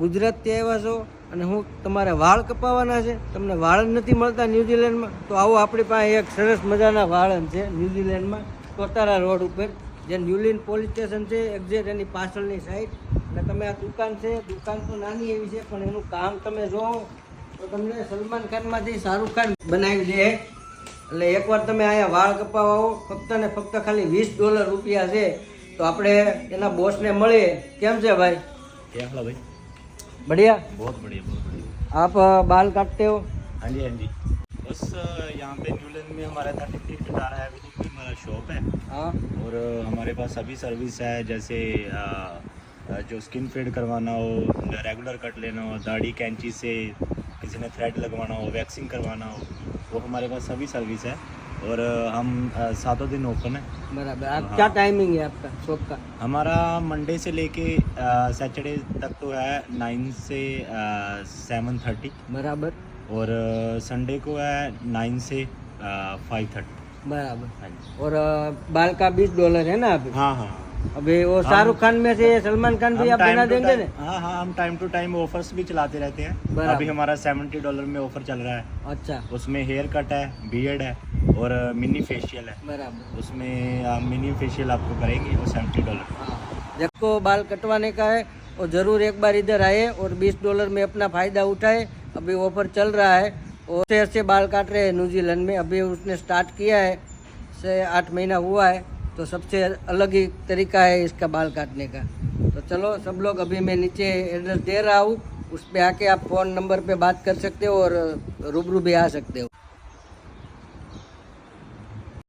ગુજરાતથી આવ્યા છો અને હું તમારે વાળ કપાવવાના છે, તમને વાળ નથી મળતા ન્યૂઝીલેન્ડમાં, તો આવો આપણી પાસે એક સરસ મજાના વાળન છે ન્યૂઝીલેન્ડમાં, કોતારા રોડ ઉપર, જે ન્યુલિન પોલીસ સ્ટેશન છે એક્ઝેક્ટ એની પાછળની સાઈડ. અને તમે આ દુકાન છે, દુકાન તો નાની એવી છે પણ એનું કામ તમે જોવો તો તમને સલમાન ખાનમાંથી શાહરૂખ ખાન બનાવી દે. એટલે એકવાર તમે અહીંયા વાળ કપાવવા આવો, ફક્ત ને ફક્ત ખાલી $20 રૂપિયા છે. તો આપણે એના બોસને મળીએ. કેમ છે ભાઈ? भाई बढ़िया, बहुत बढ़िया बहुत बढ़िया। आप बाल काटते हो? हाँ जी हाँ जी, बस यहाँ पे न्यूलैंड में हमारा 33 कटारा एवेन्यू में हमारा शॉप है। हाँ, और हमारे पास सभी सर्विस है, जैसे जो स्किन फेड करवाना हो, रेगुलर कट लेना हो, दाढ़ी कैंची से किसी ने थ्रेड लगवाना हो, वैक्सिंग करवाना हो, वो हमारे पास सभी सर्विस है। और हम 7 दिन ओपन है। बराबर। आप क्या टाइमिंग है आपका शॉप का? हमारा मंडे से लेके सैटरडे तक तो है 9 से 7:30। बराबर और संडे को है 9 से 5:30। बराबर। हाँ जी। और बाल का $20 है ना अभी? हाँ हाँ, अभी वो शाहरुख खान में से सलमान खान भी आप बना देंगे ना? हाँ हाँ, हम टाइम टू टाइम ऑफर्स भी चलाते रहते हैं। बराबर। अभी हमारा $70 में ऑफर चल रहा है। अच्छा, उसमें हेयर कट है, बियर्ड है और मिनी फेशियल है। बराबर। उसमें मिनी फेशियल आपको करेंगे वो $70। हाँ, जिसको बाल कटवाने का है वो ज़रूर एक बार इधर आए और $20 में अपना फ़ायदा उठाए। अभी ऑफर चल रहा है और से बाल काट रहे हैं न्यूजीलैंड में। अभी उसने स्टार्ट किया है, से 8 महीना हुआ है, तो सबसे अलग ही तरीका है इसका बाल काटने का। तो चलो सब लोग, अभी मैं नीचे एड्रेस दे रहा हूँ, उस पर आके आप फ़ोन नंबर पे बात कर सकते हो और रूबरू भी आ सकते हो।